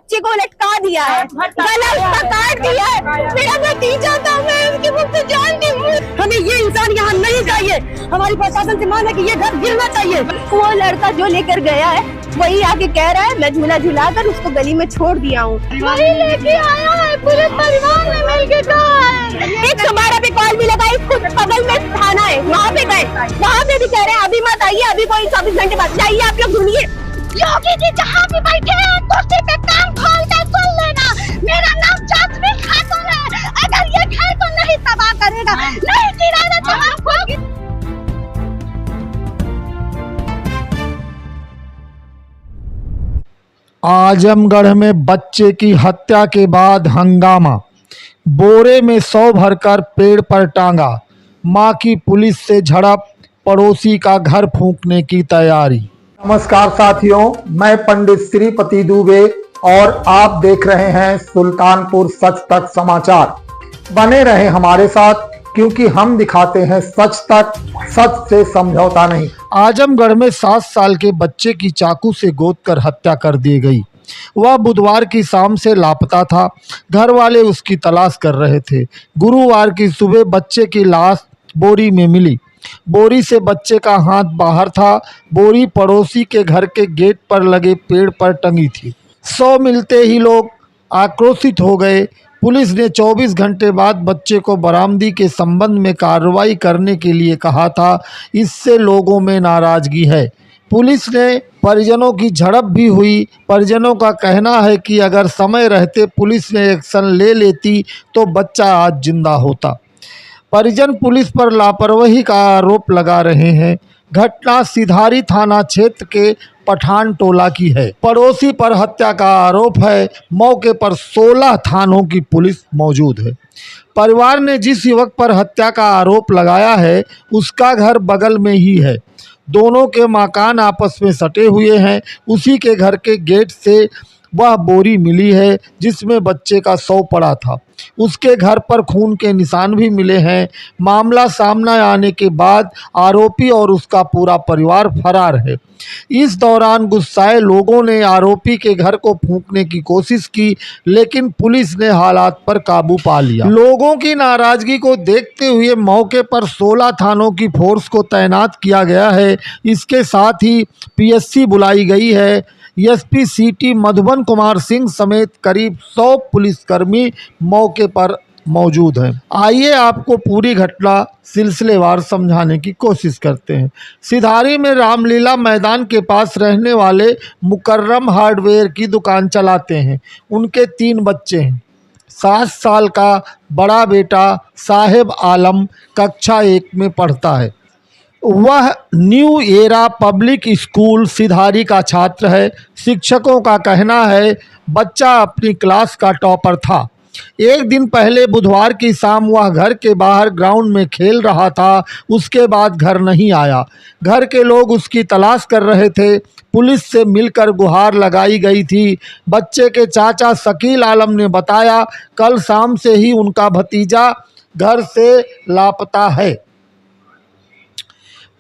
बच्चे को लटका दिया है, गला उसका काट दिया है। मेरा भतीजा था, मैं उसके मुंह से जान दी। हमें ये इंसान यहाँ नहीं चाहिए। हमारी प्रशासन से मांग है कि ये घर गिरना चाहिए। वो लड़का जो लेकर गया है वही आके कह रहा है मैं झूला झूला कर उसको गली में छोड़ दिया हूँ। वही लेके आया है, पूरे परिवार ने मिलके कहा है। 112 पे कॉल भी लगाई, खुद बगल में थाना है, वहाँ पे गए, वहाँ पे भी कह रहे हैं अभी मत आइए, अभी कोई 24 घंटे बाद जाइए, आप लोग ढूंढिए। योगी जी जहाँ भी बैठे हैं कुर्सी पे कान खोल कर सुन लेना, मेरा नाम जासमीन खातून है। अगर ये घर को नहीं तबाह करेगा, नहीं गिराना तो आपको। आजमगढ़ में बच्चे की हत्या के बाद हंगामा, बोरे में 100 भरकर पेड़ पर टांगा, मां की पुलिस से झड़प, पड़ोसी का घर फूंकने की तैयारी। नमस्कार साथियों, मैं पंडित श्रीपति दुबे और आप देख रहे हैं सुल्तानपुर सच तक समाचार। बने रहें हमारे साथ क्योंकि हम दिखाते हैं सच तक, सच से समझौता नहीं। आजमगढ़ में 7 साल के बच्चे की चाकू से गोदकर हत्या कर दी गई। वह बुधवार की शाम से लापता था। घर वाले उसकी तलाश कर रहे थे। गुरुवार की सुबह बच्चे की लाश बोरी में मिली। बोरी से बच्चे का हाथ बाहर था। बोरी पड़ोसी के घर के गेट पर लगे पेड़ पर टंगी थी। 100 मिलते ही लोग आक्रोशित हो गए। पुलिस ने 24 घंटे बाद बच्चे को बरामदी के संबंध में कार्रवाई करने के लिए कहा था। इससे लोगों में नाराजगी है। पुलिस ने परिजनों की झड़प भी हुई। परिजनों का कहना है कि अगर समय रहते पुलिस ने एक्शन ले लेती तो बच्चा आज जिंदा होता। परिजन पुलिस पर लापरवाही का आरोप लगा रहे हैं। घटना सिधारी थाना क्षेत्र के पठान टोला की है। पड़ोसी पर हत्या का आरोप है। मौके पर 16 थानों की पुलिस मौजूद है। परिवार ने जिस युवक पर हत्या का आरोप लगाया है उसका घर बगल में ही है। दोनों के मकान आपस में सटे हुए हैं। उसी के घर के गेट से वह बोरी मिली है जिसमें बच्चे का शव पड़ा था। उसके घर पर खून के निशान भी मिले हैं। मामला सामने आने के बाद आरोपी और उसका पूरा परिवार फरार है। इस दौरान गुस्साए लोगों ने आरोपी के घर को फूंकने की कोशिश की, लेकिन पुलिस ने हालात पर काबू पा लिया। लोगों की नाराजगी को देखते हुए मौके पर 16 थानों की फोर्स को तैनात किया गया है। इसके साथ ही पीएससी बुलाई गई है। एसपी सिटी मधुबन कुमार सिंह समेत करीब 100 पुलिसकर्मी मौके पर मौजूद हैं। आइए आपको पूरी घटना सिलसिलेवार समझाने की कोशिश करते हैं। सिधारी में रामलीला मैदान के पास रहने वाले मुकर्रम हार्डवेयर की दुकान चलाते हैं। उनके 3 बच्चे हैं। 7 साल का बड़ा बेटा साहेब आलम कक्षा 1 में पढ़ता है। वह न्यू एरा पब्लिक स्कूल सिधारी का छात्र है। शिक्षकों का कहना है बच्चा अपनी क्लास का टॉपर था। एक दिन पहले बुधवार की शाम वह घर के बाहर ग्राउंड में खेल रहा था। उसके बाद घर नहीं आया। घर के लोग उसकी तलाश कर रहे थे। पुलिस से मिलकर गुहार लगाई गई थी। बच्चे के चाचा शकील आलम ने बताया कल शाम से ही उनका भतीजा घर से लापता है।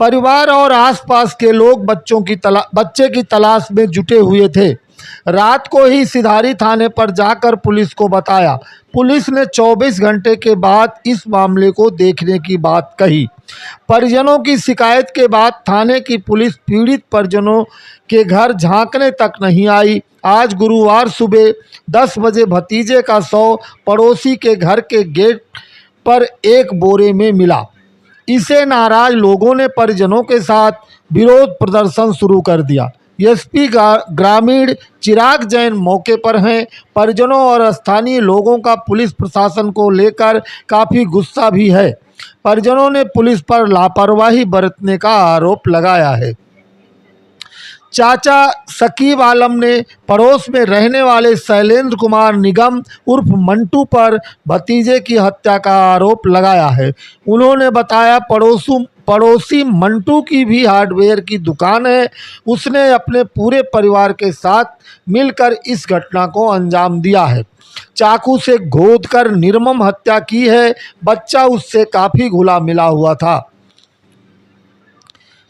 परिवार और आसपास के लोग बच्चे की तलाश में जुटे हुए थे। रात को ही सिधारी थाने पर जाकर पुलिस को बताया। पुलिस ने 24 घंटे के बाद इस मामले को देखने की बात कही। परिजनों की शिकायत के बाद थाने की पुलिस पीड़ित परिजनों के घर झांकने तक नहीं आई। आज गुरुवार सुबह 10 बजे भतीजे का शव पड़ोसी के घर के गेट पर एक बोरे में मिला। इसे नाराज लोगों ने परिजनों के साथ विरोध प्रदर्शन शुरू कर दिया। एसपी ग्रामीण चिराग जैन मौके पर हैं। परिजनों और स्थानीय लोगों का पुलिस प्रशासन को लेकर काफ़ी गुस्सा भी है। परिजनों ने पुलिस पर लापरवाही बरतने का आरोप लगाया है। चाचा शकीब आलम ने पड़ोस में रहने वाले शैलेंद्र कुमार निगम उर्फ मंटू पर भतीजे की हत्या का आरोप लगाया है। उन्होंने बताया पड़ोसी मंटू की भी हार्डवेयर की दुकान है। उसने अपने पूरे परिवार के साथ मिलकर इस घटना को अंजाम दिया है। चाकू से गोदकर निर्मम हत्या की है। बच्चा उससे काफ़ी घुला मिला हुआ था।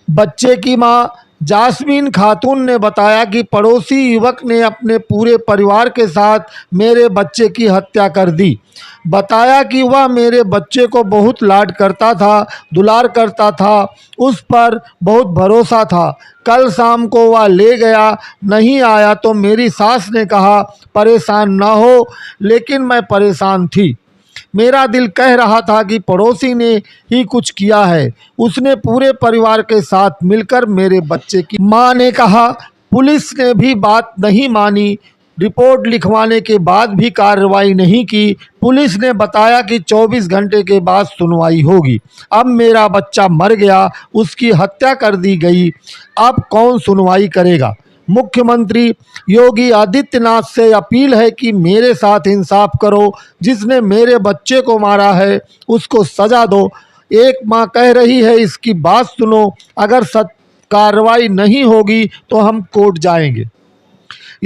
बच्चे की मां जास्मीन खातून ने बताया कि पड़ोसी युवक ने अपने पूरे परिवार के साथ मेरे बच्चे की हत्या कर दी। बताया कि वह मेरे बच्चे को बहुत लाड करता था, दुलार करता था, उस पर बहुत भरोसा था। कल शाम को वह ले गया, नहीं आया तो मेरी सास ने कहा परेशान न हो, लेकिन मैं परेशान थी। मेरा दिल कह रहा था कि पड़ोसी ने ही कुछ किया है। उसने पूरे परिवार के साथ मिलकर मेरे बच्चे की। मां ने कहा पुलिस ने भी बात नहीं मानी, रिपोर्ट लिखवाने के बाद भी कार्रवाई नहीं की। पुलिस ने बताया कि 24 घंटे के बाद सुनवाई होगी। अब मेरा बच्चा मर गया, उसकी हत्या कर दी गई, अब कौन सुनवाई करेगा। मुख्यमंत्री योगी आदित्यनाथ से अपील है कि मेरे साथ इंसाफ करो, जिसने मेरे बच्चे को मारा है उसको सजा दो। एक मां कह रही है इसकी बात सुनो, अगर कार्रवाई नहीं होगी तो हम कोर्ट जाएंगे।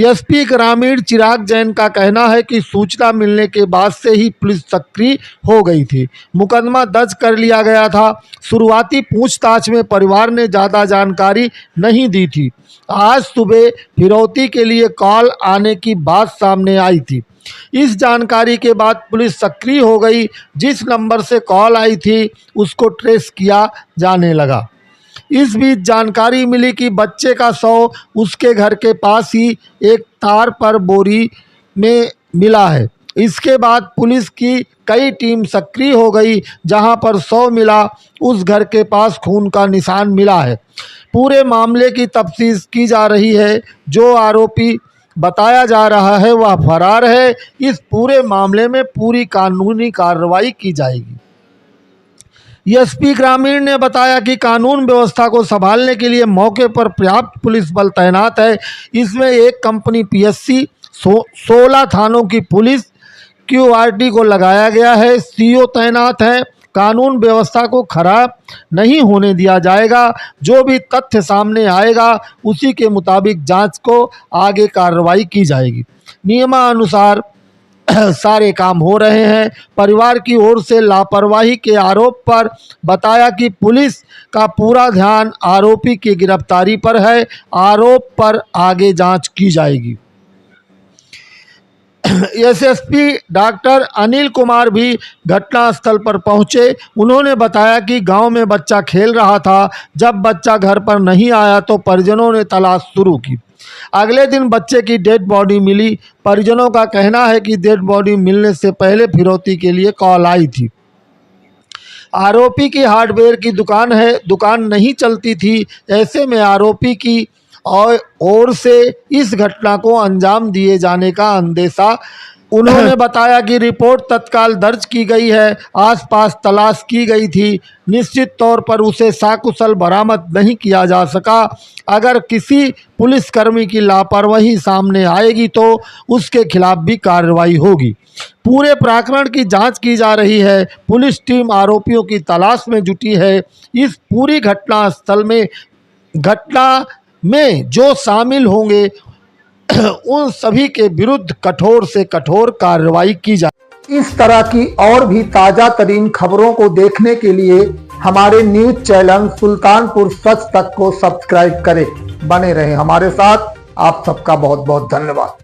एसपी ग्रामीण चिराग जैन का कहना है कि सूचना मिलने के बाद से ही पुलिस सक्रिय हो गई थी। मुकदमा दर्ज कर लिया गया था। शुरुआती पूछताछ में परिवार ने ज़्यादा जानकारी नहीं दी थी। आज सुबह फिरौती के लिए कॉल आने की बात सामने आई थी। इस जानकारी के बाद पुलिस सक्रिय हो गई। जिस नंबर से कॉल आई थी उसको ट्रेस किया जाने लगा। इस बीच जानकारी मिली कि बच्चे का शव उसके घर के पास ही एक तार पर बोरी में मिला है। इसके बाद पुलिस की कई टीम सक्रिय हो गई। जहां पर शव मिला उस घर के पास खून का निशान मिला है। पूरे मामले की तफ्तीश की जा रही है। जो आरोपी बताया जा रहा है वह फरार है। इस पूरे मामले में पूरी कानूनी कार्रवाई की जाएगी। एसपी ग्रामीण ने बताया कि कानून व्यवस्था को संभालने के लिए मौके पर पर्याप्त पुलिस बल तैनात है। इसमें एक कंपनी पीएससी, 16 थानों की पुलिस क्यूआरटी को लगाया गया है। सीओ तैनात हैं। कानून व्यवस्था को खराब नहीं होने दिया जाएगा। जो भी तथ्य सामने आएगा उसी के मुताबिक जांच को आगे कार्रवाई की जाएगी। नियमानुसार सारे काम हो रहे हैं। परिवार की ओर से लापरवाही के आरोप पर बताया कि पुलिस का पूरा ध्यान आरोपी की गिरफ्तारी पर है। आरोप पर आगे जांच की जाएगी। एसएसपी डॉक्टर अनिल कुमार भी घटनास्थल पर पहुंचे। उन्होंने बताया कि गांव में बच्चा खेल रहा था। जब बच्चा घर पर नहीं आया तो परिजनों ने तलाश शुरू की। अगले दिन बच्चे की डेड बॉडी मिली। परिजनों का कहना है कि डेड बॉडी मिलने से पहले फिरौती के लिए कॉल आई थी। आरोपी की हार्डवेयर की दुकान है, दुकान नहीं चलती थी। ऐसे में आरोपी की ओर से इस घटना को अंजाम दिए जाने का अंदेशा। उन्होंने बताया कि रिपोर्ट तत्काल दर्ज की गई है। आसपास तलाश की गई थी। निश्चित तौर पर उसे सकुशल बरामद नहीं किया जा सका। अगर किसी पुलिसकर्मी की लापरवाही सामने आएगी तो उसके खिलाफ भी कार्रवाई होगी। पूरे प्रकरण की जांच की जा रही है। पुलिस टीम आरोपियों की तलाश में जुटी है। इस पूरी घटना में जो शामिल होंगे उन सभी के विरुद्ध कठोर से कठोर कार्रवाई की जाए। इस तरह की और भी ताजा तरीन खबरों को देखने के लिए हमारे न्यूज चैनल सुल्तानपुर सच तक को सब्सक्राइब करें। बने रहें हमारे साथ। आप सबका बहुत बहुत धन्यवाद।